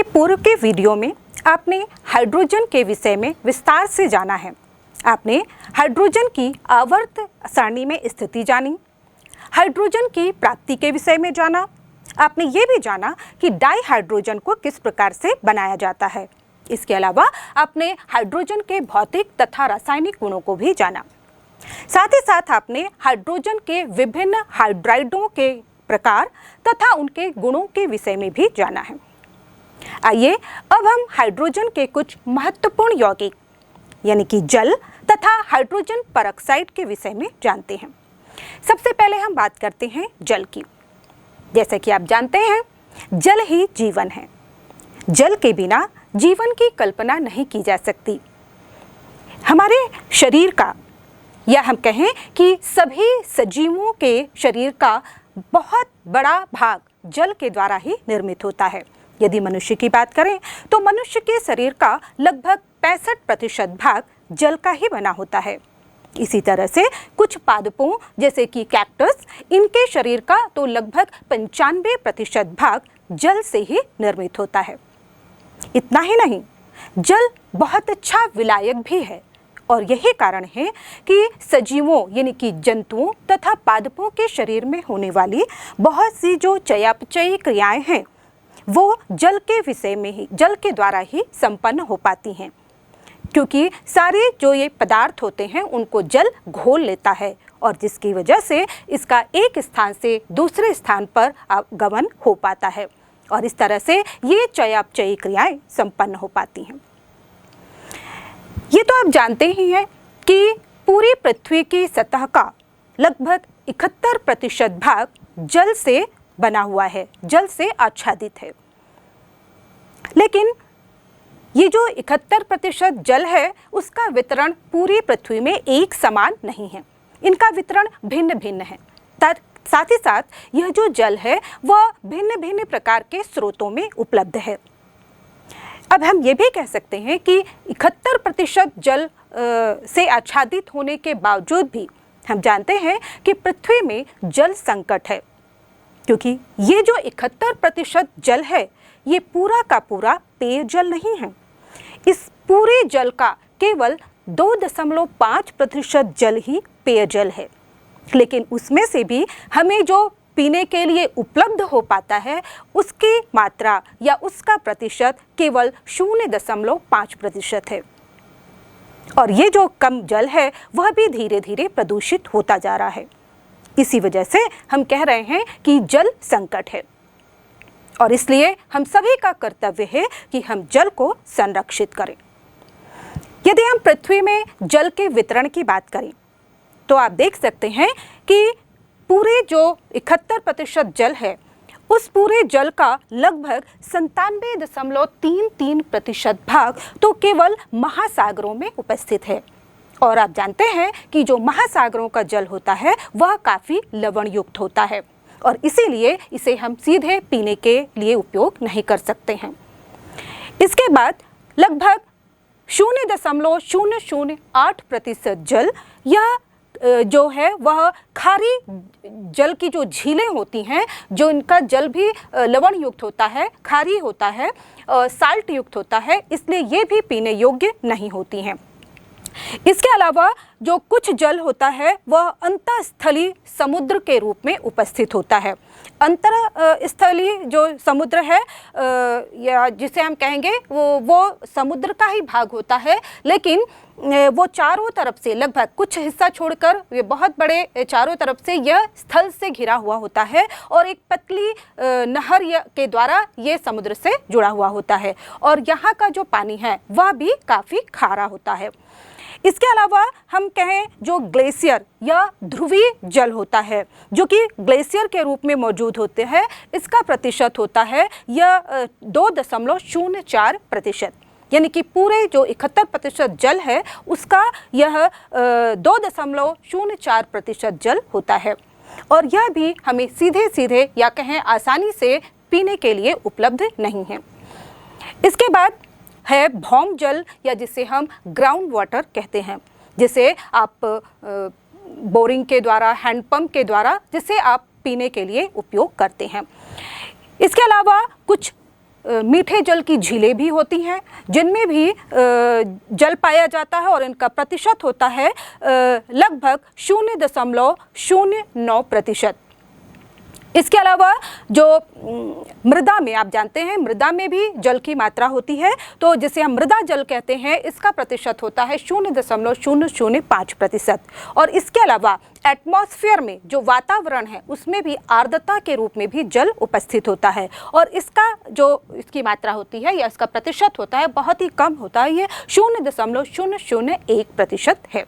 पूर्व के वीडियो में आपने हाइड्रोजन के विषय में विस्तार से जाना है। आपने हाइड्रोजन की आवर्त सारणी में स्थिति जानी, हाइड्रोजन की प्राप्ति के विषय में जाना। आपने ये भी जाना कि डाई हाइड्रोजन को किस प्रकार से बनाया जाता है। इसके अलावा आपने हाइड्रोजन के भौतिक तथा रासायनिक गुणों को भी जाना। साथ ही साथ आपने हाइड्रोजन के विभिन्न हाइड्राइडों के प्रकार तथा उनके गुणों के विषय में भी जाना है। आइए अब हम हाइड्रोजन के कुछ महत्वपूर्ण यौगिक यानी कि जल तथा हाइड्रोजन परऑक्साइड के विषय में जानते हैं। सबसे पहले हम बात करते हैं जल की। जैसे कि आप जानते हैं, जल ही जीवन है। जल के बिना जीवन की कल्पना नहीं की जा सकती। हमारे शरीर का या हम कहें कि सभी सजीवों के शरीर का बहुत बड़ा भाग जल के द्वारा ही निर्मित होता है। यदि मनुष्य की बात करें तो मनुष्य के शरीर का लगभग 65% भाग जल का ही बना होता है। इसी तरह से कुछ पादपों जैसे कि कैक्टस, इनके शरीर का तो लगभग 95% भाग जल से ही निर्मित होता है। इतना ही नहीं, जल बहुत अच्छा विलायक भी है और यही कारण है कि सजीवों यानी कि जंतुओं तथा पादपों के शरीर में होने वाली बहुत सी जो चयापचयी क्रियाएं हैं वो जल के विषय में ही, जल के द्वारा ही संपन्न हो पाती हैं, क्योंकि सारे जो ये पदार्थ होते हैं उनको जल घोल लेता है और जिसकी वजह से इसका एक स्थान से दूसरे स्थान पर आगमन हो पाता है और इस तरह से ये चयापचयी क्रियाएं संपन्न हो पाती हैं। ये तो आप जानते ही हैं कि पूरी पृथ्वी की सतह का लगभग 71% भाग जल से बना हुआ है, जल से आच्छादित है। लेकिन ये जो 71% जल है उसका वितरण पूरी पृथ्वी में एक समान नहीं है। इनका वितरण भिन्न भिन्न है। साथ ही साथ यह जो जल है वह भिन्न भिन्न प्रकार के स्रोतों में उपलब्ध है। अब हम ये भी कह सकते हैं कि 71% जल से आच्छादित होने के बावजूद भी हम जानते हैं कि पृथ्वी में जल संकट है, क्योंकि ये जो 71% जल है ये पूरा का पूरा पेयजल नहीं है। इस पूरे जल का केवल 2.5% जल ही पेयजल है, लेकिन उसमें से भी हमें जो पीने के लिए उपलब्ध हो पाता है उसकी मात्रा या उसका प्रतिशत केवल 0.5% है। और ये जो कम जल है वह भी धीरे धीरे प्रदूषित होता जा रहा है। इसी वजह से हम कह रहे हैं कि जल संकट है और इसलिए हम सभी का कर्तव्य है कि हम जल को संरक्षित करें। यदि हम पृथ्वी में जल के वितरण की बात करें तो आप देख सकते हैं कि पूरे जो 71% जल है उस पूरे जल का लगभग 97.33% भाग तो केवल महासागरों में उपस्थित है। और आप जानते हैं कि जो महासागरों का जल होता है वह काफ़ी लवण युक्त होता है और इसीलिए इसे हम सीधे पीने के लिए उपयोग नहीं कर सकते हैं। इसके बाद लगभग 0.008% जल या जो है वह खारी जल की जो झीलें होती हैं, जो इनका जल भी लवण युक्त होता है, खारी होता है, साल्ट युक्त होता है, इसलिए ये भी पीने योग्य नहीं होती हैं। इसके अलावा जो कुछ जल होता है वह अंतःस्थलीय समुद्र के रूप में उपस्थित होता है। अंतःस्थलीय जो समुद्र है या जिसे हम कहेंगे वो समुद्र का ही भाग होता है, लेकिन वो चारों तरफ से लगभग कुछ हिस्सा छोड़कर ये बहुत बड़े चारों तरफ से यह स्थल से घिरा हुआ होता है और एक पतली नहर के द्वारा ये समुद्र से जुड़ा हुआ होता है और यहाँ का जो पानी है वह भी काफ़ी खारा होता है। इसके अलावा हम कहें जो ग्लेशियर या ध्रुवीय जल होता है जो कि ग्लेशियर के रूप में मौजूद होते हैं, इसका प्रतिशत होता है यह 2.04%, यानी कि पूरे जो 71% जल है उसका यह 2.04% जल होता है और यह भी हमें सीधे सीधे या कहें आसानी से पीने के लिए उपलब्ध नहीं है। इसके बाद है भौम जल या जिसे हम ग्राउंड वाटर कहते हैं, जिसे आप बोरिंग के द्वारा, हैंडपंप के द्वारा जिसे आप पीने के लिए उपयोग करते हैं। इसके अलावा कुछ मीठे जल की झीलें भी होती हैं जिनमें भी जल पाया जाता है और इनका प्रतिशत होता है लगभग 0.09%। इसके अलावा जो मृदा में, आप जानते हैं मृदा में भी जल की मात्रा होती है, तो जिसे हम मृदा जल कहते हैं, इसका प्रतिशत होता है 0.005%। और इसके अलावा एटमॉस्फेयर में जो वातावरण है उसमें भी आर्द्रता के रूप में भी जल उपस्थित होता है और इसका जो इसकी मात्रा होती है या इसका प्रतिशत होता है बहुत ही कम होता है, ये 0.001% है।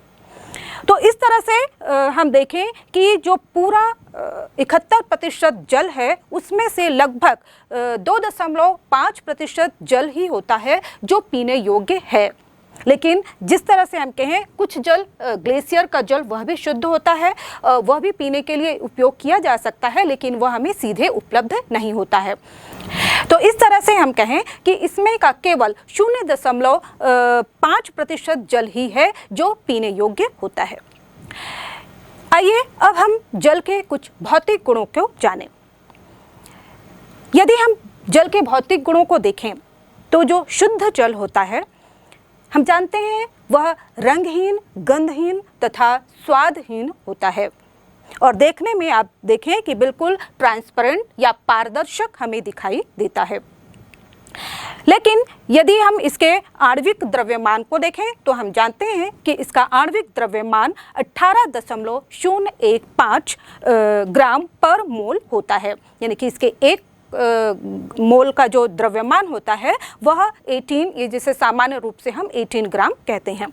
तो इस तरह से हम देखें कि जो पूरा 71% जल है उसमें से लगभग 2.5% जल ही होता है जो पीने योग्य है। लेकिन जिस तरह से हम कहें कुछ जल, ग्लेशियर का जल वह भी शुद्ध होता है, वह भी पीने के लिए उपयोग किया जा सकता है, लेकिन वह हमें सीधे उपलब्ध नहीं होता है। तो इस तरह से हम कहें कि इसमें का केवल 0.5% जल ही है जो पीने योग्य होता है। आइए अब हम जल के कुछ भौतिक गुणों को जानें। यदि हम जल के भौतिक गुणों को देखें तो जो शुद्ध जल होता है हम जानते हैं वह रंगहीन, गंधहीन तथा स्वादहीन होता है और देखने में आप देखें कि बिल्कुल ट्रांसपेरेंट या पारदर्शक हमें दिखाई देता है। लेकिन यदि हम इसके आणविक द्रव्यमान को देखें तो हम जानते हैं कि इसका आणविक द्रव्यमान 18.015 ग्राम पर मोल होता है, यानी कि इसके एक मोल का जो द्रव्यमान होता है वह 18, ये जिसे सामान्य रूप से हम 18 ग्राम कहते हैं।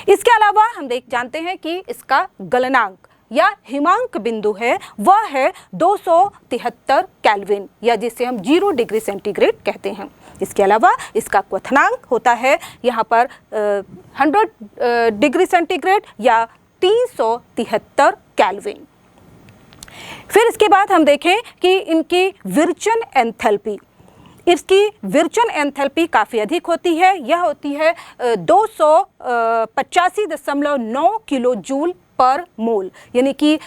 इसके अलावा हम जानते हैं कि इसका गलनांक या हिमांक बिंदु है वह है 273 केल्विन या जिसे हम 0 डिग्री सेंटीग्रेड कहते हैं। इसके अलावा इसका क्वथनांक होता है यहाँ पर 100 डिग्री सेंटीग्रेड या 373 केल्विन। फिर इसके बाद हम देखें कि इनकी विरचन एंथैल्पी, इसकी विरचन एंथैल्पी काफ़ी अधिक होती है, यह होती है 285.9 किलो जूल पर मोल, यानी कि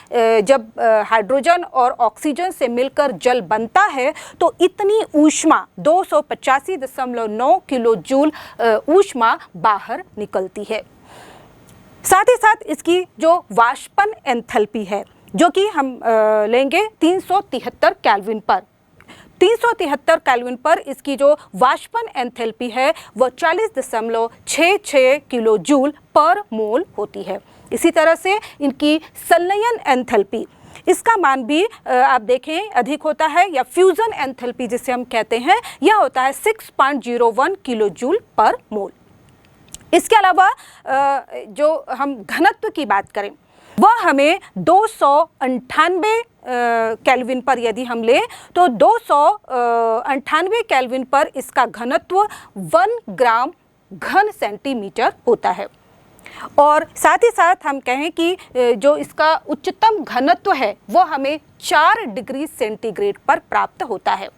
जब हाइड्रोजन और ऑक्सीजन से मिलकर जल बनता है तो इतनी ऊष्मा 285.9 किलो जूल ऊष्मा बाहर निकलती है। साथ ही साथ इसकी जो वाष्पन एंथैल्पी है जो कि हम लेंगे 373 केल्विन पर। 373 केल्विन पर इसकी जो वाष्पन एंथैल्पी है वह 40.66 किलो जूल पर मोल होती है। इसी तरह से इनकी संलयन एंथैल्पी, इसका मान भी आप देखें अधिक होता है या फ्यूजन एंथैल्पी जिसे हम कहते हैं, यह होता है 6.01 किलो जूल पर मोल। इसके अलावा जो हम घनत्व की बात करें वह हमें 298 केल्विन पर यदि हम लें तो 298 केल्विन पर इसका घनत्व 1 ग्राम घन सेंटीमीटर होता है। और साथ ही साथ हम कहें कि जो इसका उच्चतम घनत्व है वह हमें 4 डिग्री सेंटीग्रेड पर प्राप्त होता है।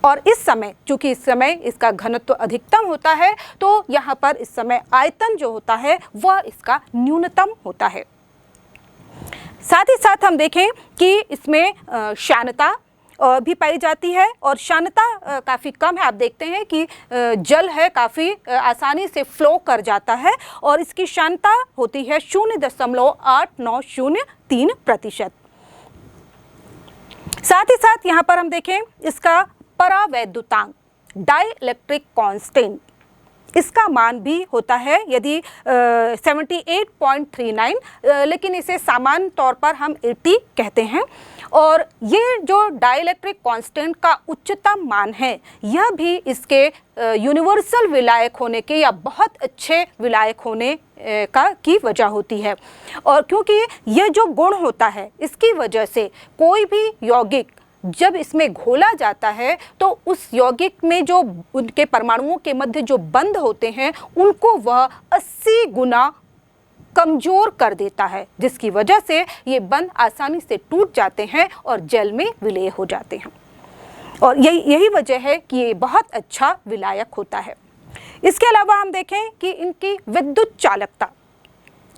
और इस समय, चूँकि इस समय इसका घनत्व अधिकतम होता है तो यहाँ पर इस समय आयतन जो होता है वह इसका न्यूनतम होता है। साथ ही साथ हम देखें कि इसमें श्यानता भी पाई जाती है और श्यानता काफ़ी कम है। आप देखते हैं कि जल है काफ़ी आसानी से फ्लो कर जाता है और इसकी श्यानता होती है 0.8903%। साथ ही साथ यहाँ पर हम देखें इसका परावैद्युतांक डाइइलेक्ट्रिक कांस्टेंट, इसका मान भी होता है यदि 78.39, लेकिन इसे सामान्य तौर पर हम 80 कहते हैं। और ये जो डाइइलेक्ट्रिक कांस्टेंट का उच्चतम मान है यह भी इसके यूनिवर्सल विलायक होने के या बहुत अच्छे विलायक होने की वजह होती है। और क्योंकि यह जो गुण होता है इसकी वजह से कोई भी यौगिक जब इसमें घोला जाता है तो उस यौगिक में जो उनके परमाणुओं के मध्य जो बंध होते हैं उनको वह 80 गुना कमज़ोर कर देता है, जिसकी वजह से ये बंध आसानी से टूट जाते हैं और जल में विलय हो जाते हैं। और यही वजह है कि ये बहुत अच्छा विलायक होता है। इसके अलावा हम देखें कि इनकी विद्युत चालकता,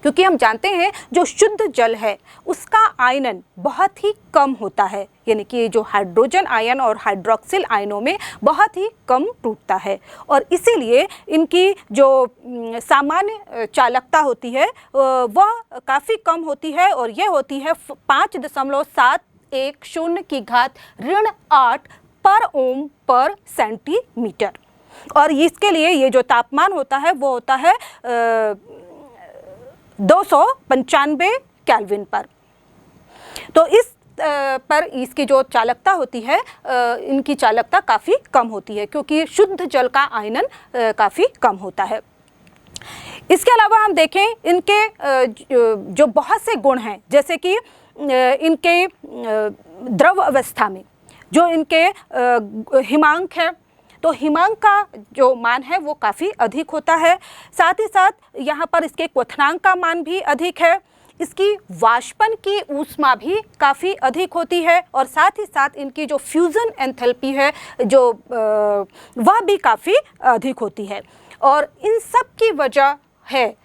क्योंकि हम जानते हैं जो शुद्ध जल है उसका आयनन बहुत ही कम होता है, यानी कि जो हाइड्रोजन आयन और हाइड्रोक्सिल आयनों में बहुत ही कम टूटता है, और इसीलिए इनकी जो सामान्य चालकता होती है वह काफ़ी कम होती है, और यह होती है 5.710⁻⁸ पर ओम पर सेंटीमीटर। और इसके लिए ये जो तापमान होता है वो होता है 295 केल्विन पर। तो इस पर इसकी जो चालकता होती है इनकी चालकता काफ़ी कम होती है, क्योंकि शुद्ध जल का आयनन काफ़ी कम होता है। इसके अलावा हम देखें इनके जो बहुत से गुण हैं, जैसे कि इनके द्रव अवस्था में जो इनके हिमांक है, तो हिमांक का जो मान है वो काफ़ी अधिक होता है। साथ ही साथ यहाँ पर इसके क्वथनांक का मान भी अधिक है, इसकी वाष्पन की ऊष्मा भी काफ़ी अधिक होती है, और साथ ही साथ इनकी जो फ्यूज़न एंथैल्पी है जो वह भी काफ़ी अधिक होती है। और इन सब की वजह है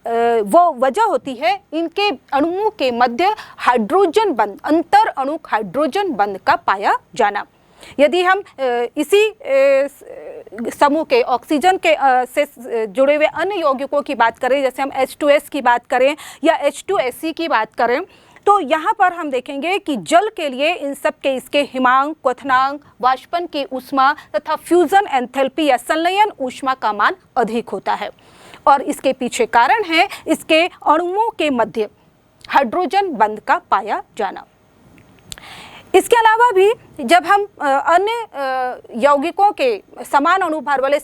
वो वजह होती है इनके अणुओं के मध्य हाइड्रोजन बंध, अंतर अणुक हाइड्रोजन बंध का पाया जाना। यदि हम इसी समूह के ऑक्सीजन के से जुड़े हुए अन्य यौगिकों की बात करें, जैसे हम H2S की बात करें या H2SE की बात करें, तो यहाँ पर हम देखेंगे कि जल के लिए इन सब के इसके हिमांक, क्वथनांक, वाष्पन की ऊष्मा तथा फ्यूजन एंथैल्पी या संलयन ऊष्मा का मान अधिक होता है, और इसके पीछे कारण है इसके अणुओं के मध्य हाइड्रोजन बंध का पाया जाना। इसके अलावा भी जब हम अन्य यौगिकों के समान अणुभार वाले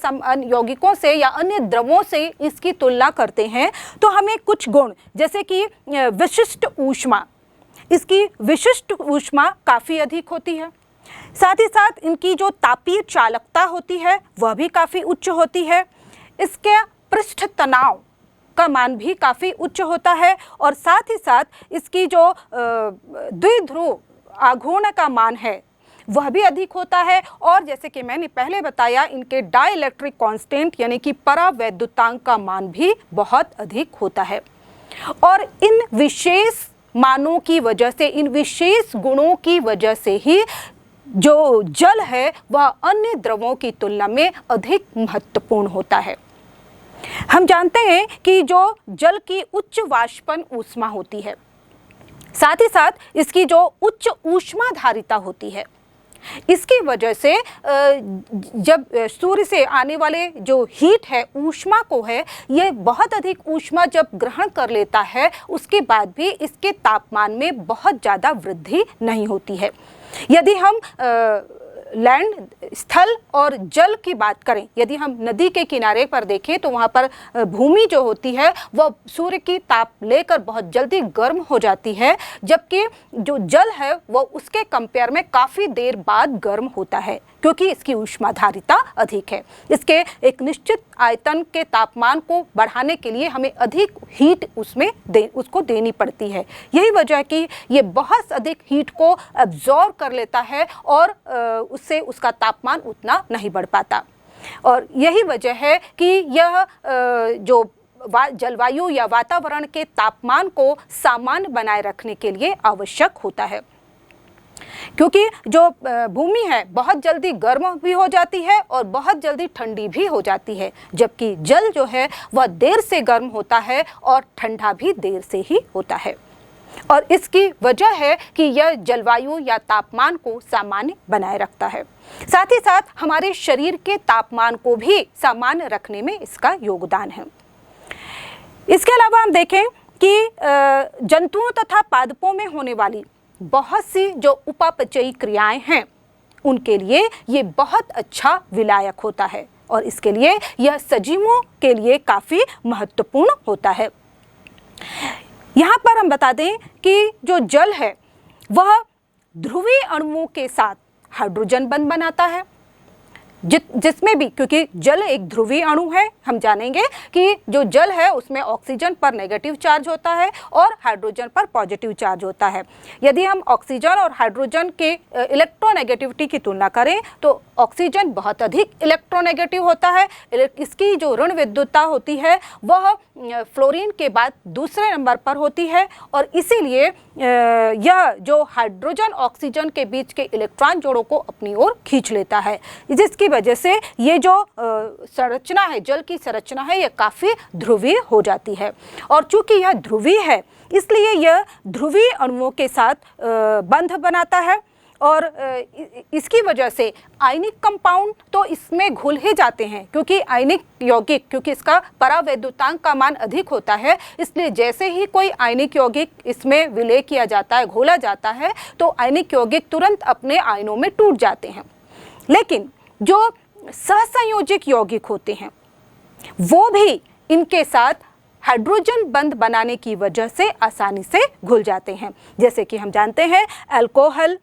यौगिकों से या अन्य द्रवों से इसकी तुलना करते हैं, तो हमें कुछ गुण, जैसे कि विशिष्ट ऊष्मा, इसकी विशिष्ट ऊष्मा काफ़ी अधिक होती है। साथ ही साथ इनकी जो तापीय चालकता होती है वह भी काफ़ी उच्च होती है। इसके पृष्ठ तनाव का मान भी काफ़ी उच्च होता है, और साथ ही साथ इसकी जो द्विध्रुव आघूर्ण का मान है वह भी अधिक होता है, और जैसे कि मैंने पहले बताया इनके डाइलेक्ट्रिक कांस्टेंट यानी कि परावैद्युतांक का मान भी बहुत अधिक होता है। और इन विशेष मानों की वजह से, इन विशेष गुणों की वजह से ही जो जल है वह अन्य द्रवों की तुलना में अधिक महत्वपूर्ण होता है। हम जानते हैं कि जो जल की उच्च वाष्पन ऊष्मा होती है, साथ ही साथ इसकी जो उच्च ऊष्माधारिता होती है, इसकी वजह से जब सूर्य से आने वाले जो हीट है, ऊष्मा को है, ये बहुत अधिक ऊष्मा जब ग्रहण कर लेता है उसके बाद भी इसके तापमान में बहुत ज़्यादा वृद्धि नहीं होती है। यदि हम लैंड, स्थल और जल की बात करें, यदि हम नदी के किनारे पर देखें तो वहाँ पर भूमि जो होती है वह सूर्य की ताप लेकर बहुत जल्दी गर्म हो जाती है, जबकि जो जल है वह उसके कंपेयर में काफ़ी देर बाद गर्म होता है, क्योंकि इसकी ऊष्माधारिता अधिक है। इसके एक निश्चित आयतन के तापमान को बढ़ाने के लिए हमें अधिक हीट उसको देनी पड़ती है। यही वजह है कि ये बहुत अधिक हीट को एब्जॉर्ब कर लेता है और उससे उसका तापमान उतना नहीं बढ़ पाता। और यही वजह है कि यह जो जलवायु या वातावरण के तापमान को सामान्य बनाए रखने के लिए आवश्यक होता है, क्योंकि जो भूमि है बहुत जल्दी गर्म भी हो जाती है और बहुत जल्दी ठंडी भी हो जाती है, जबकि जल जो है वह देर से गर्म होता है और ठंडा भी देर से ही होता है। और इसकी वजह है कि यह जलवायु या तापमान को सामान्य बनाए रखता है। साथ ही साथ हमारे शरीर के तापमान को भी सामान्य रखने में इसका योगदान है। इसके अलावा हम देखें कि जंतुओं तथा पादपों में होने वाली बहुत सी जो उपापचयी क्रियाएं हैं उनके लिए ये बहुत अच्छा विलायक होता है, और इसके लिए यह सजीवों के लिए काफ़ी महत्वपूर्ण होता है। यहाँ पर हम बता दें कि जो जल है वह ध्रुवीय अणुओं के साथ हाइड्रोजन बंध बनाता है, जिसमें भी, क्योंकि जल एक ध्रुवीय अणु है, हम जानेंगे कि जो जल है उसमें ऑक्सीजन पर नेगेटिव चार्ज होता है और हाइड्रोजन पर पॉजिटिव चार्ज होता है। यदि हम ऑक्सीजन और हाइड्रोजन के इलेक्ट्रोनेगेटिविटी की तुलना करें तो ऑक्सीजन बहुत अधिक इलेक्ट्रोनेगेटिव होता है। इसकी जो ऋण विद्युतता होती है वह फ्लोरीन के बाद दूसरे नंबर पर होती है और इसीलिए यह जो हाइड्रोजन ऑक्सीजन के बीच के इलेक्ट्रॉन जोड़ों को अपनी ओर खींच लेता है, जिसकी वजह से ये जो संरचना है, जल की संरचना है, यह काफ़ी ध्रुवीय हो जाती है। और चूंकि यह ध्रुवीय है इसलिए यह ध्रुवीय अणुओं के साथ बंध बनाता है और इसकी वजह से आयनिक कंपाउंड तो इसमें घुल ही जाते हैं, क्योंकि आयनिक यौगिक, क्योंकि इसका परावैद्युतांक का मान अधिक होता है, इसलिए जैसे ही कोई आयनिक यौगिक इसमें विलय किया जाता है, घोला जाता है, तो आयनिक यौगिक तुरंत अपने आयनों में टूट जाते हैं। लेकिन जो सहसंयोजक यौगिक होते हैं वो भी इनके साथ हाइड्रोजन बंध बनाने की वजह से आसानी से घुल जाते हैं, जैसे कि हम जानते हैं अल्कोहल,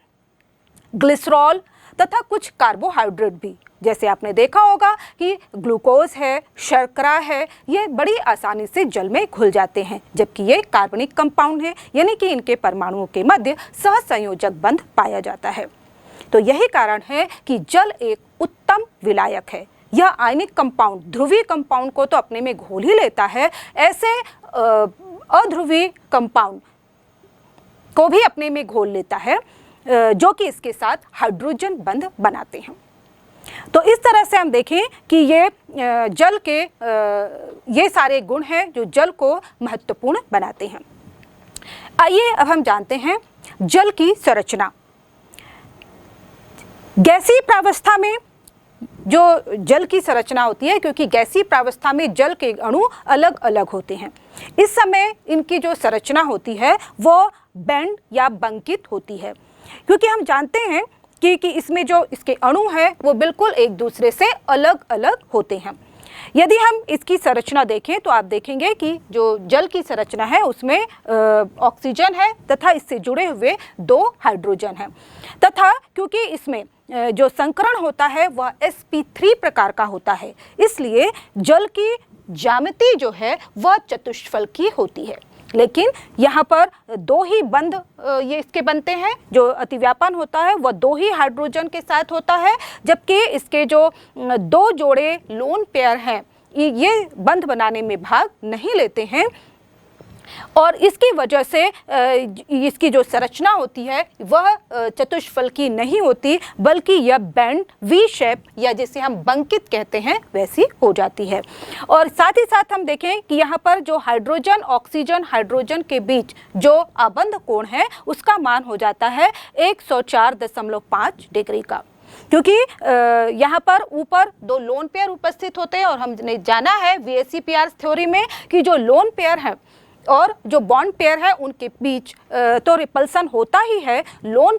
ग्लिसरॉल तथा कुछ कार्बोहाइड्रेट भी, जैसे आपने देखा होगा कि ग्लूकोज है, शर्करा है, ये बड़ी आसानी से जल में घुल जाते हैं, जबकि ये कार्बनिक कंपाउंड है, यानी कि इनके परमाणुओं के मध्य सहसंयोजक बंध पाया जाता है। तो यही कारण है कि जल एक उत्तम विलायक है। यह आयनिक कंपाउंड, ध्रुवीय कंपाउंड को तो अपने में घोल ही लेता है, ऐसे अध्रुवीय कंपाउंड को भी अपने में घोल लेता है जो कि इसके साथ हाइड्रोजन बंध बनाते हैं। तो इस तरह से हम देखें कि ये जल के ये सारे गुण हैं जो जल को महत्वपूर्ण बनाते हैं। आइए अब हम जानते हैं जल की संरचना। गैसीय प्रावस्था में जो जल की संरचना होती है, क्योंकि गैसीय प्रावस्था में जल के अणु अलग अलग होते हैं, इस समय इनकी जो संरचना होती है वो बैंड या बंकित होती है, क्योंकि हम जानते हैं कि इसमें जो इसके अणु हैं वो बिल्कुल एक दूसरे से अलग अलग होते हैं। यदि हम इसकी संरचना देखें तो आप देखेंगे कि जो जल की संरचना है उसमें ऑक्सीजन है तथा इससे जुड़े हुए 2 हाइड्रोजन हैं, तथा क्योंकि इसमें जो संकरण होता है वह sp3 प्रकार का होता है, इसलिए जल की ज्यामिति जो है वह चतुष्फलकी होती है। लेकिन यहाँ पर 2 ही बंध ये इसके बनते हैं, जो अतिव्यापन होता है वह 2 ही हाइड्रोजन के साथ होता है, जबकि इसके जो 2 जोड़े लोन पेयर हैं ये बंध बनाने में भाग नहीं लेते हैं और इसकी वजह से इसकी जो संरचना होती है वह चतुष्फलकी नहीं होती, बल्कि यह बैंड वी शेप या जिसे हम बंकित कहते हैं वैसी हो जाती है। और साथ ही साथ हम देखें कि यहाँ पर जो हाइड्रोजन ऑक्सीजन हाइड्रोजन के बीच जो आबंध कोण है उसका मान हो जाता है 104.5 डिग्री का, क्योंकि यहाँ पर ऊपर 2 लोन पेयर उपस्थित होते हैं और हमने जाना है VSEPR थ्योरी में कि जो लोन पेयर है और जो बॉन्ड पेयर है उनके बीच तो रिपल्सन होता ही है, लोन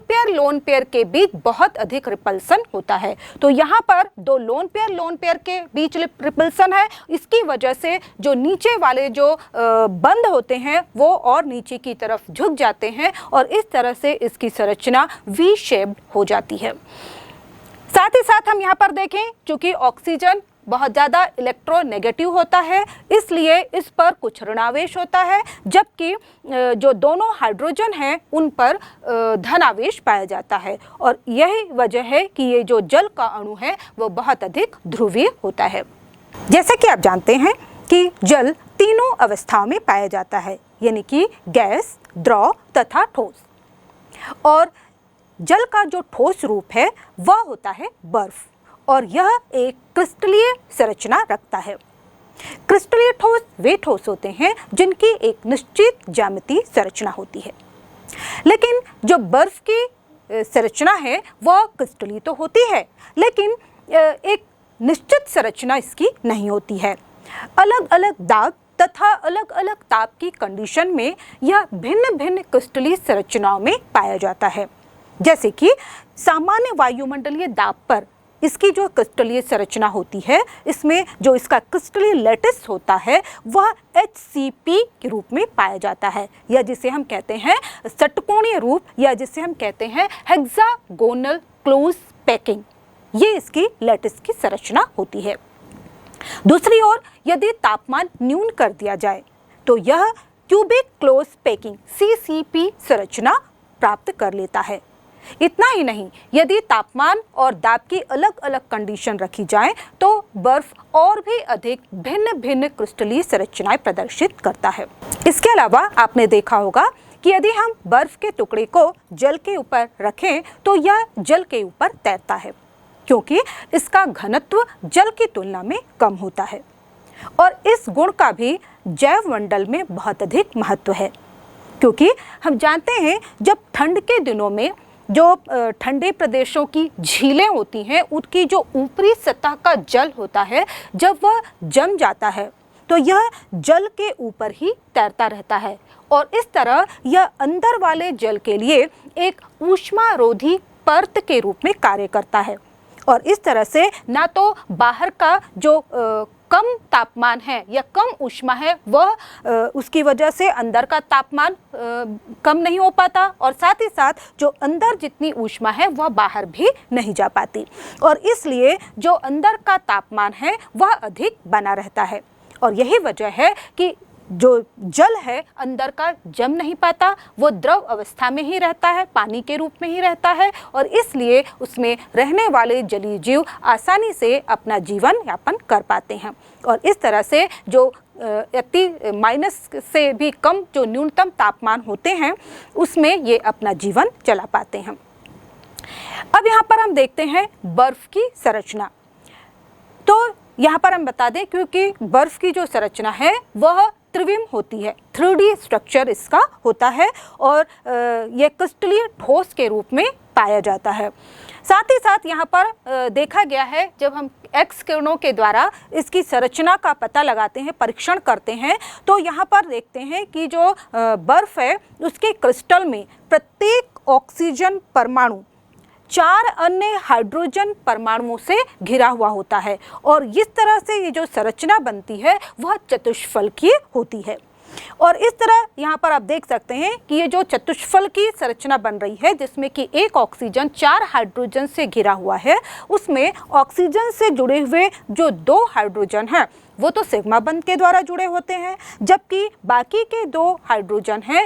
पेयर के बीच बहुत अधिक रिपल्सन होता है। तो यहाँ पर 2 लोन पेयर के बीच रिपल्सन है, इसकी वजह से जो नीचे वाले जो बंध होते हैं वो और नीचे की तरफ झुक जाते हैं और इस तरह से इसकी संरचना वी शेप्ड हो जाती है। साथ ही साथ हम यहाँ पर देखें, चूँकि ऑक्सीजन बहुत ज़्यादा इलेक्ट्रोनेगेटिव होता है इसलिए इस पर कुछ ऋणावेश होता है, जबकि जो दोनों हाइड्रोजन हैं उन पर धनावेश पाया जाता है और यही वजह है कि ये जो जल का अणु है वो बहुत अधिक ध्रुवीय होता है। जैसे कि आप जानते हैं कि जल तीनों अवस्थाओं में पाया जाता है, यानी कि गैस, द्रव तथा ठोस। और जल का जो ठोस रूप है वह होता है बर्फ और यह एक क्रिस्टलीय संरचना रखता है। क्रिस्टलीय ठोस वे ठोस होते हैं जिनकी एक निश्चित ज्यामितीय संरचना होती है, लेकिन जो बर्फ की संरचना है वह क्रिस्टलीय तो होती है लेकिन एक निश्चित संरचना इसकी नहीं होती है। अलग अलग दाब तथा अलग अलग ताप की कंडीशन में यह भिन्न भिन्न क्रिस्टलीय संरचनाओं में पाया जाता है। जैसे कि सामान्य वायुमंडलीय दाब पर इसकी जो क्रिस्टलीय संरचना होती है, इसमें जो इसका क्रिस्टलीय लैटिस होता है वह HCP के रूप में पाया जाता है, या जिसे हम कहते हैं षटकोणीय रूप, या जिसे हम कहते हैं हेक्सागोनल क्लोज पैकिंग, ये इसकी लैटिस की संरचना होती है। दूसरी ओर यदि तापमान न्यून कर दिया जाए तो यह क्यूबिक क्लोज पैकिंग CCP संरचना प्राप्त कर लेता है। इतना ही नहीं, यदि तापमान और दाब की अलग अलग कंडीशन रखी जाए तो बर्फ और भी अधिक भिन्न भिन्न क्रिस्टलीय संरचनाएं प्रदर्शित करता है। इसके अलावा आपने देखा होगा कि यदि हम बर्फ के टुकड़े को जल के ऊपर रखें तो यह जल के ऊपर तैरता है, क्योंकि इसका घनत्व जल की तुलना में कम होता है और इस गुण का भी जैव मंडल में बहुत अधिक महत्व है, क्योंकि हम जानते हैं जब ठंड के दिनों में जो ठंडे प्रदेशों की झीलें होती हैं, उनकी जो ऊपरी सतह का जल होता है, जब वह जम जाता है तो यह जल के ऊपर ही तैरता रहता है और इस तरह यह अंदर वाले जल के लिए एक ऊष्मारोधी परत के रूप में कार्य करता है और इस तरह से ना तो बाहर का जो कम तापमान है या कम ऊष्मा है वह उसकी वजह से अंदर का तापमान कम नहीं हो पाता और साथ ही साथ जो अंदर जितनी ऊष्मा है वह बाहर भी नहीं जा पाती और इसलिए जो अंदर का तापमान है वह अधिक बना रहता है और यही वजह है कि जो जल है अंदर का जम नहीं पाता, वो द्रव अवस्था में ही रहता है, पानी के रूप में ही रहता है और इसलिए उसमें रहने वाले जलीय जीव आसानी से अपना जीवन यापन कर पाते हैं और इस तरह से जो अति माइनस से भी कम जो न्यूनतम तापमान होते हैं उसमें ये अपना जीवन चला पाते हैं। अब यहाँ पर हम देखते हैं बर्फ की संरचना। तो यहाँ पर हम बता दें क्योंकि बर्फ की जो संरचना है वह त्रिविम होती है, 3D स्ट्रक्चर इसका होता है और यह क्रिस्टलीय ठोस के रूप में पाया जाता है। साथ ही साथ यहाँ पर देखा गया है जब हम एक्स किरणों के द्वारा इसकी संरचना का पता लगाते हैं, परीक्षण करते हैं, तो यहाँ पर देखते हैं कि जो बर्फ है उसके क्रिस्टल में प्रत्येक ऑक्सीजन परमाणु 4 अन्य हाइड्रोजन परमाणुओं से घिरा हुआ होता है और इस तरह से ये जो संरचना बनती है वह चतुष्फलकीय होती है। और इस तरह यहाँ पर आप देख सकते हैं कि ये जो चतुष्फलकीय संरचना बन रही है जिसमें कि एक ऑक्सीजन 4 हाइड्रोजन से घिरा हुआ है, उसमें ऑक्सीजन से जुड़े हुए जो 2 हाइड्रोजन हैं वो तो सिग्मा बंध के द्वारा जुड़े होते हैं, जबकि बाकी के 2 हाइड्रोजन हैं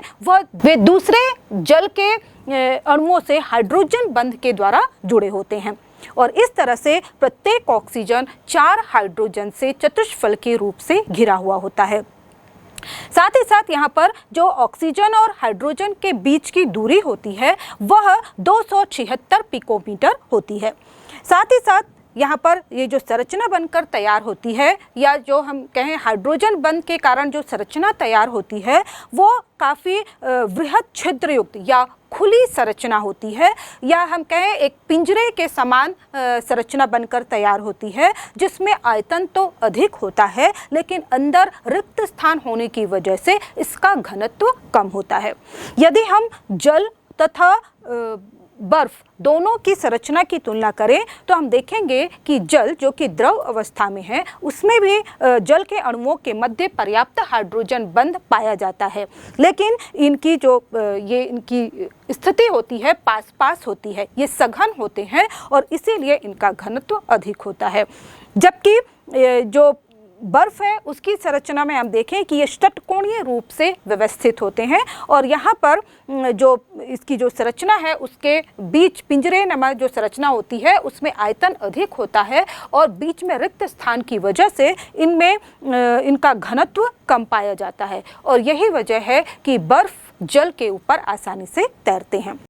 वे दूसरे जल के अणुओं से हाइड्रोजन बंध के द्वारा जुड़े होते हैं और इस तरह से प्रत्येक ऑक्सीजन 4 हाइड्रोजन से चतुष्फलकीय रूप से घिरा हुआ होता है। साथ ही साथ यहाँ पर जो ऑक्सीजन और हाइड्रोजन के बीच की दूरी होती है वह 276 पिकोमीटर होती है। साथ ही साथ यहाँ पर ये जो संरचना बनकर तैयार होती है या जो हम कहें हाइड्रोजन बंध के कारण जो संरचना तैयार होती है वो काफ़ी वृहद छिद्र युक्त या खुली संरचना होती है या हम कहें एक पिंजरे के समान संरचना बनकर तैयार होती है, जिसमें आयतन तो अधिक होता है लेकिन अंदर रिक्त स्थान होने की वजह से इसका घनत्व कम होता है। यदि हम जल तथा बर्फ दोनों की संरचना की तुलना करें तो हम देखेंगे कि जल जो कि द्रव अवस्था में है उसमें भी जल के अणुओं के मध्य पर्याप्त हाइड्रोजन बंध पाया जाता है, लेकिन इनकी जो इनकी स्थिति होती है पास पास होती है, ये सघन होते हैं और इसीलिए इनका घनत्व अधिक होता है। जबकि जो बर्फ है उसकी संरचना में हम देखें कि ये षटकोणीय रूप से व्यवस्थित होते हैं और यहाँ पर जो इसकी जो संरचना है उसके बीच पिंजरे नमा जो संरचना होती है उसमें आयतन अधिक होता है और बीच में रिक्त स्थान की वजह से इनमें इनका घनत्व कम पाया जाता है और यही वजह है कि बर्फ जल के ऊपर आसानी से तैरते हैं।